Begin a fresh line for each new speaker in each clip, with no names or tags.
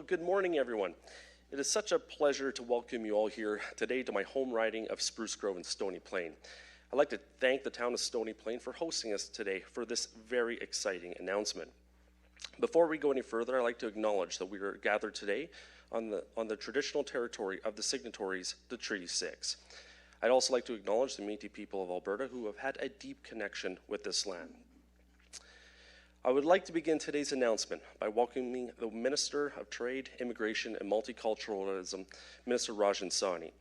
good morning, everyone. It is such a pleasure to welcome you all here today to my home riding of Spruce Grove and Stony Plain. I'd like to thank the town of Stony Plain for hosting us today for this very exciting announcement. Before we go any further, I'd like to acknowledge that we are gathered today on the traditional territory of the signatories to Treaty 6. I'd also like to acknowledge the Métis people of Alberta who have had a deep connection with this land. I would like to begin today's announcement by welcoming the Minister of Trade, Immigration and Multiculturalism, Minister Rajan Sawhney.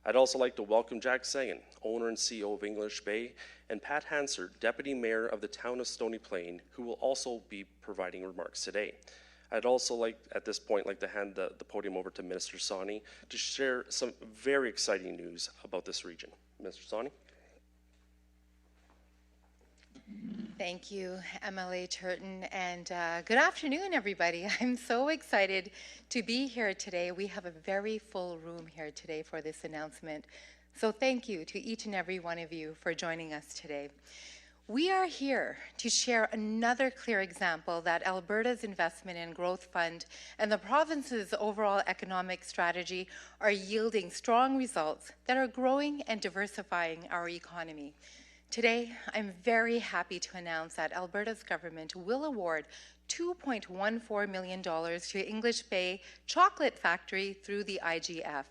I'd also like to welcome Jack Sagan, owner and CEO of English Bay, and Pat Hansard, Deputy Mayor of the town of Stony Plain, who will also be providing remarks today. I'd also like, at this point, to hand the podium over to Minister Sawhney to share some very exciting news about this region. Minister Sawhney.
Thank you, MLA Turton, and good afternoon, everybody. I'm so excited to be here today. We have a very full room here today for this announcement. So thank you to each and every one of you for joining us today. We are here to share another clear example that Alberta's Investment and Growth Fund and the province's overall economic strategy are yielding strong results that are growing and diversifying our economy. Today, I'm very happy to announce that Alberta's government will award $2.14 million to English Bay Chocolate Factory through the IGF.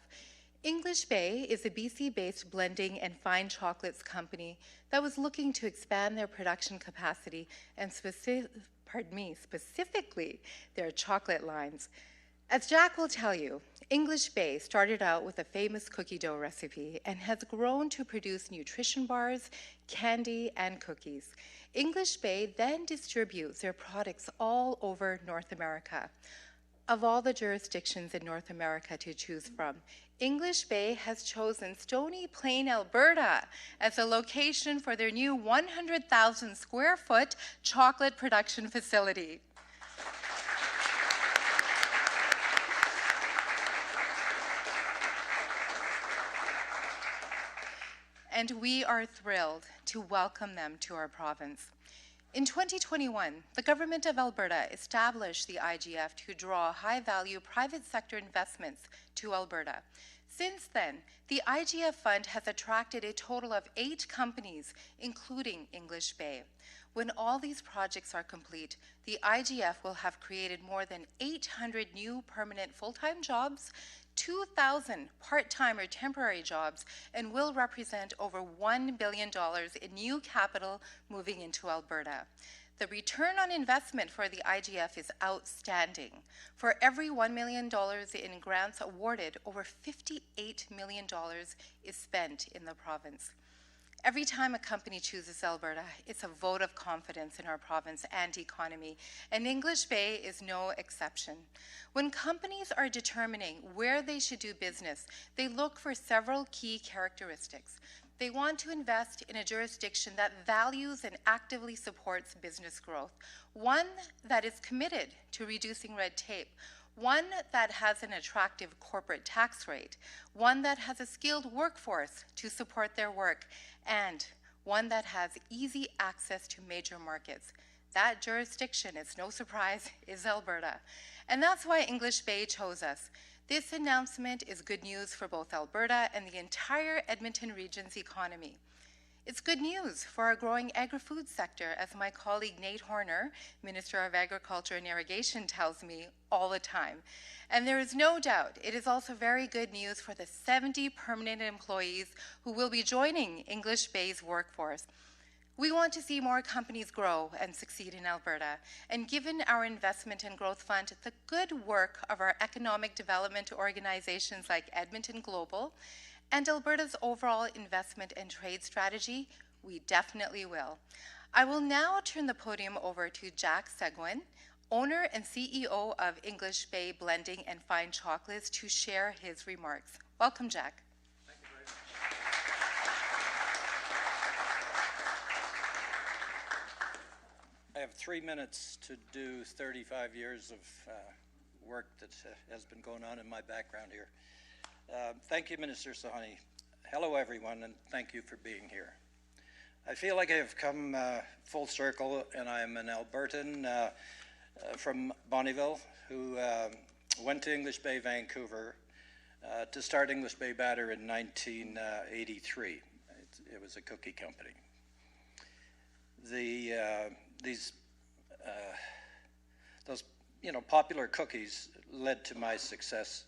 English Bay is a BC-based blending and fine chocolates company that was looking to expand their production capacity and specifically their chocolate lines. As Jack will tell you, English Bay started out with a famous cookie dough recipe and has grown to produce nutrition bars, candy, and cookies. English Bay then distributes their products all over North America. Of all the jurisdictions in North America to choose from, English Bay has chosen Stony Plain, Alberta as a location for their new 100,000 square foot chocolate production facility. And we are thrilled to welcome them to our province. In 2021, the Government of Alberta established the IGF to draw high-value private sector investments to Alberta. Since then, the IGF fund has attracted a total of 8 companies, including English Bay. When all these projects are complete, the IGF will have created more than 800 new permanent full-time jobs, 2,000 part-time or temporary jobs, and will represent over $1 billion in new capital moving into Alberta. The return on investment for the IGF is outstanding. For every $1 million in grants awarded, over $58 million is spent in the province. Every time a company chooses Alberta, it's a vote of confidence in our province and economy, and English Bay is no exception. When companies are determining where they should do business, they look for several key characteristics. They want to invest in a jurisdiction that values and actively supports business growth, one that is committed to reducing red tape, one that has an attractive corporate tax rate, one that has a skilled workforce to support their work, and one that has easy access to major markets. That jurisdiction, it's no surprise, is Alberta. And that's why English Bay chose us. This announcement is good news for both Alberta and the entire Edmonton region's economy. It's good news for our growing agri-food sector, as my colleague Nate Horner, Minister of Agriculture and Irrigation, tells me all the time. And there is no doubt it is also very good news for the 70 permanent employees who will be joining English Bay's workforce. We want to see more companies grow and succeed in Alberta, and given our Investment and Growth Fund, the good work of our economic development organizations like Edmonton Global, and Alberta's overall investment and trade strategy, we definitely will. I will now turn the podium over to Jack Seguin, owner and CEO of English Bay Blending and Fine Chocolates, to share his remarks. Welcome, Jack.
Thank you very much. I have 3 minutes to do 35 years of work that has been going on in my background here. Thank you, Minister Sawhney. Hello, everyone, and thank you for being here. I feel like I have come full circle, and I'm an Albertan from Bonnyville who went to English Bay, Vancouver, to start English Bay Batter in 1983. It was a cookie company. Those popular cookies led to my success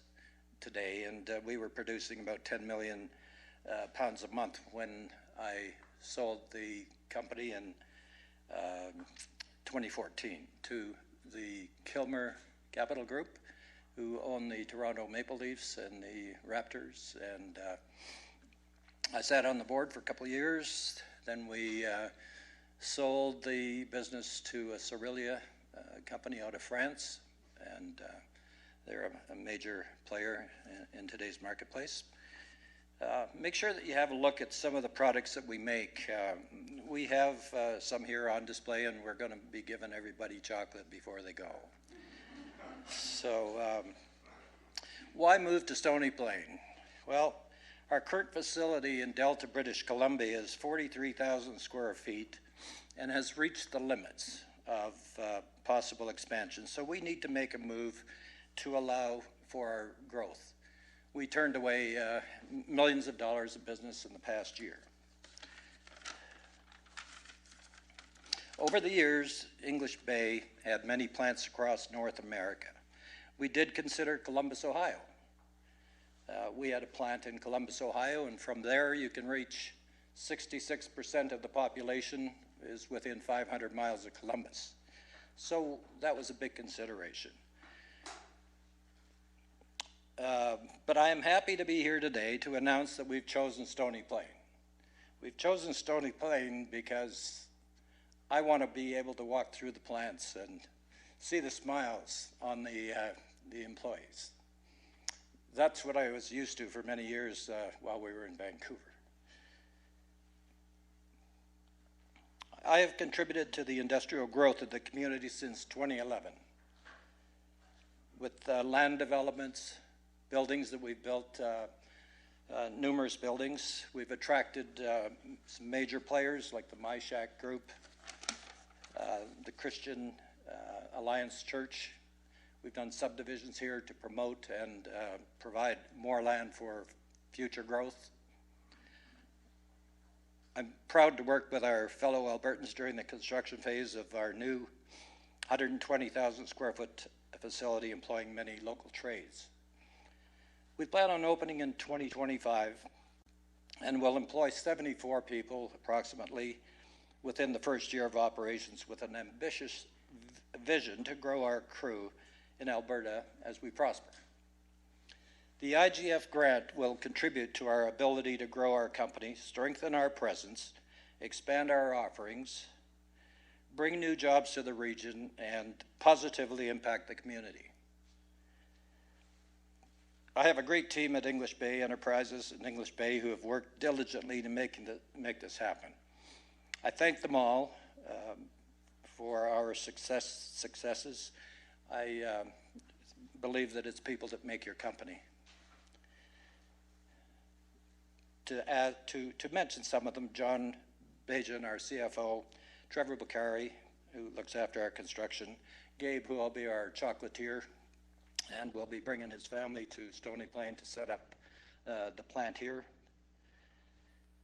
today, and we were producing about 10 million pounds a month when I sold the company in 2014 to the Kilmer Capital Group, who own the Toronto Maple Leafs and the Raptors, and I sat on the board for a couple of years. Then we sold the business to a Cerealia company out of France, and they're a major player in today's marketplace. Make sure that you have a look at some of the products that we make. We have some here on display, and we're going to be giving everybody chocolate before they go. So why move to Stony Plain? Well, our current facility in Delta, British Columbia is 43,000 square feet and has reached the limits of possible expansion. So we need to make a move to allow for our growth. We turned away millions of dollars of business in the past year. Over the years, English Bay had many plants across North America. We did consider Columbus, Ohio. We had a plant in Columbus, Ohio, and from there you can reach 66% of the population is within 500 miles of Columbus. So that was a big consideration. But I am happy to be here today to announce that we've chosen Stony Plain. We've chosen Stony Plain because I want to be able to walk through the plants and see the smiles on the employees. That's what I was used to for many years while we were in Vancouver. I have contributed to the industrial growth of the community since 2011 with land developments, buildings that we've built, numerous buildings. We've attracted some major players like the My Shack Group, the Christian Alliance Church. We've done subdivisions here to promote and provide more land for future growth. I'm proud to work with our fellow Albertans during the construction phase of our new 120,000 square foot facility employing many local trades. We plan on opening in 2025 and will employ 74 people approximately within the first year of operations with an ambitious vision to grow our crew in Alberta as we prosper. The IGF grant will contribute to our ability to grow our company, strengthen our presence, expand our offerings, bring new jobs to the region, and positively impact the community. I have a great team at English Bay Enterprises in English Bay who have worked diligently to make this happen. I thank them all for our successes. I believe that it's people that make your company. To mention some of them, John Bajan, our CFO, Trevor Bukhari, who looks after our construction, Gabe, who will be our chocolatier, and will be bringing his family to Stony Plain to set up the plant here.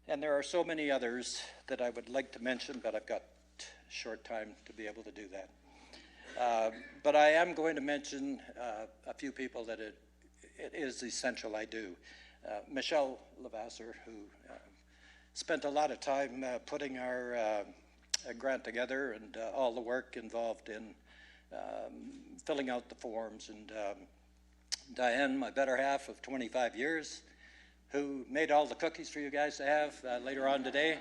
And there are so many others that I would like to mention, but I've got short time to be able to do that. But I am going to mention a few people that it is essential I do. Michelle Levasseur, who spent a lot of time putting our grant together and all the work involved in filling out the forms, and Diane, my better half of 25 years, who made all the cookies for you guys to have later on today.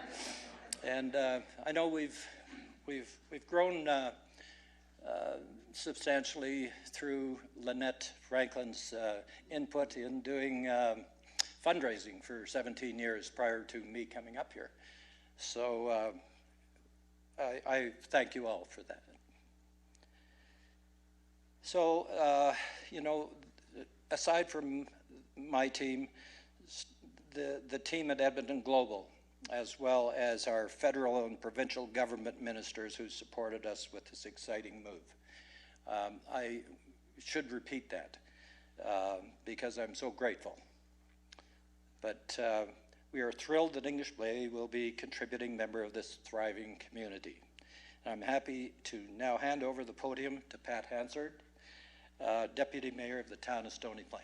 And I know we've grown substantially through Lynette Franklin's input in doing fundraising for 17 years prior to me coming up here. So I thank you all for that. So, aside from my team, the team at Edmonton Global, as well as our federal and provincial government ministers who supported us with this exciting move. I should repeat that. because I'm so grateful. But we are thrilled that English Bay will be a contributing member of this thriving community. I'm happy to now hand over the podium to Pat Hansard, Deputy Mayor of the town of Stony Plain.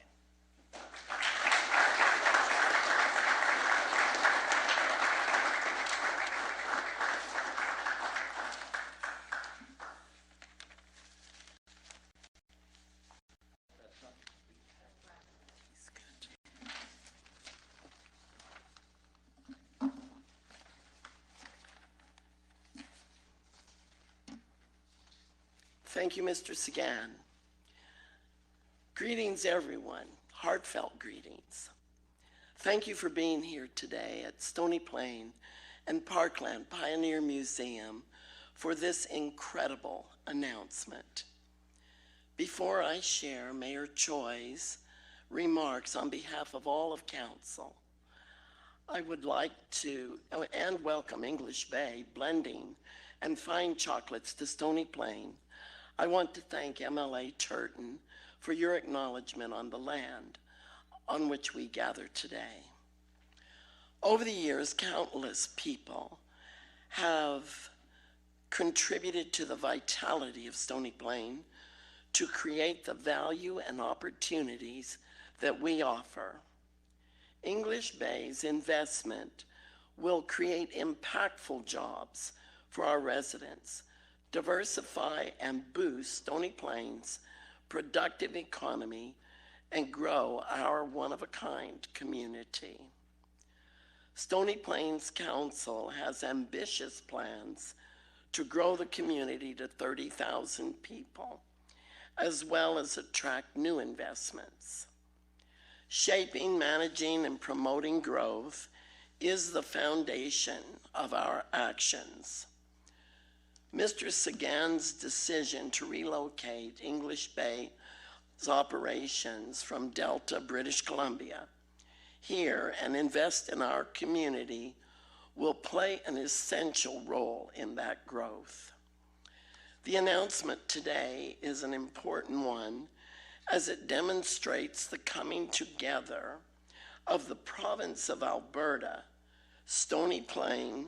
Thank you, Mr. Sagan. Greetings, everyone. Heartfelt greetings. Thank you for being here today at Stony Plain and Parkland Pioneer Museum for this incredible announcement. Before I share Mayor Choi's remarks on behalf of all of Council, I would like to, and welcome English Bay Blending and Fine Chocolates to Stony Plain. I want to thank MLA Turton for your acknowledgement on the land on which we gather today. Over the years, countless people have contributed to the vitality of Stony Plain to create the value and opportunities that we offer. English Bay's investment will create impactful jobs for our residents, diversify and boost Stony Plain's productive economy, and grow our one-of-a-kind community. Stony Plains Council has ambitious plans to grow the community to 30,000 people, as well as attract new investments. Shaping, managing, and promoting growth is the foundation of our actions. Mr. Sagan's decision to relocate English Bay's operations from Delta, British Columbia, here and invest in our community will play an essential role in that growth. The announcement today is an important one as it demonstrates the coming together of the province of Alberta, Stony Plain,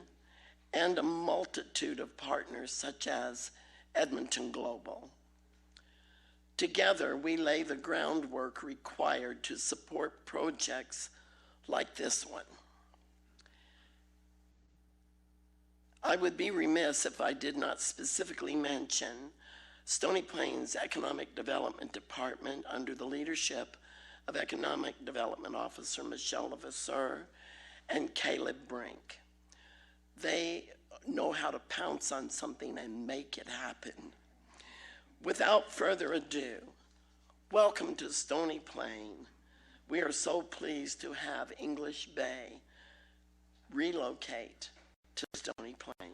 and a multitude of partners such as Edmonton Global. Together, we lay the groundwork required to support projects like this one. I would be remiss if I did not specifically mention Stony Plain's Economic Development Department under the leadership of Economic Development Officer Michelle Levasseur and Caleb Brink. They know how to pounce on something and make it happen. Without further ado, welcome to Stony Plain. We are so pleased to have English Bay relocate to Stony Plain.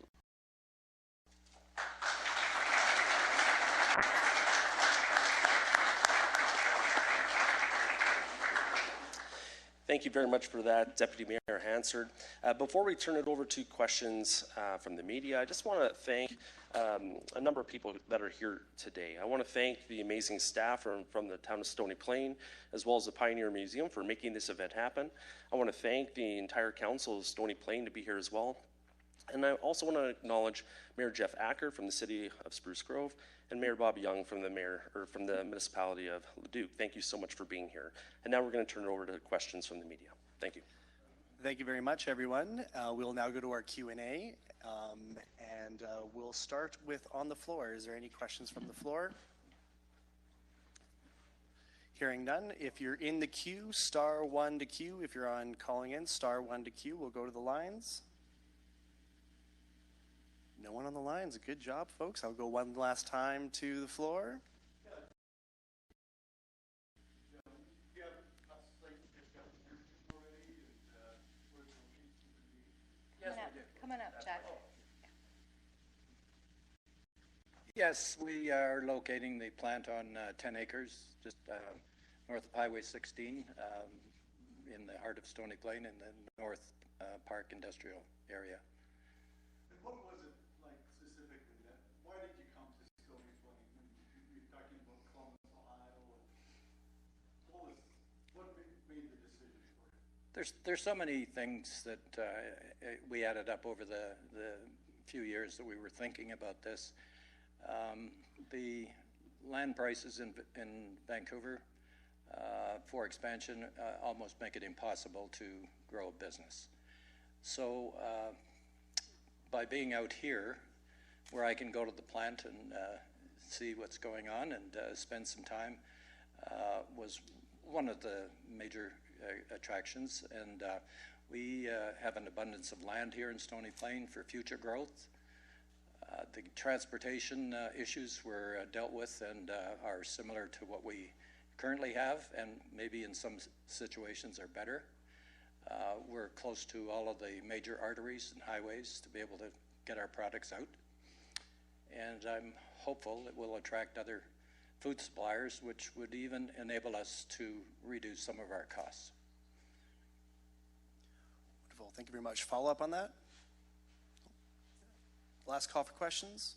Thank you very much for that, Deputy Mayor Hansard. Before we turn it over to questions from the media, I just want to thank a number of people that are here today. I want to thank the amazing staff from the town of Stony Plain, as well as the Pioneer Museum for making this event happen. I want to thank the entire council of Stony Plain to be here as well. And I also want to acknowledge Mayor Jeff Acker from the city of Spruce Grove and Mayor Bob Young from the municipality of Leduc. Thank you so much for being here. And now we're going to turn it over to questions from the media. Thank you.
Thank you very much, everyone. We'll now go to our Q&A, and we'll start with on the floor. Is there any questions from the floor? Hearing none. If you're in the queue, *1 to queue. If you're on calling in, *1 to queue. We'll go to the lines. No one on the lines. Good job, folks. I'll go one last time to the floor.
Come on up, Jack.
Yes, we are locating the plant on 10 acres, just north of Highway 16, in the heart of Stony Plain in the North Park Industrial area.
And what was it like specifically? Why did you come to Stony Plain? You're talking about Columbus, Ohio.
There's so many things that we added up over the few years that we were thinking about this. The land prices in Vancouver for expansion almost make it impossible to grow a business. So by being out here, where I can go to the plant and see what's going on and spend some time, was one of the major attractions. And we have an abundance of land here in Stony Plain for future growth. The transportation issues were dealt with and are similar to what we currently have, and maybe in some situations are better. We're close to all of the major arteries and highways to be able to get our products out. And I'm hopeful it will attract other food suppliers, which would even enable us to reduce some of our costs.
Wonderful. Thank you very much. Follow up on that? Last call for questions.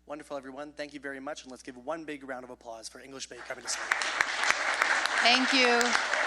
Wonderful, everyone. Thank you very much. And let's give one big round of applause for English Bay coming to Stony.
Thank you.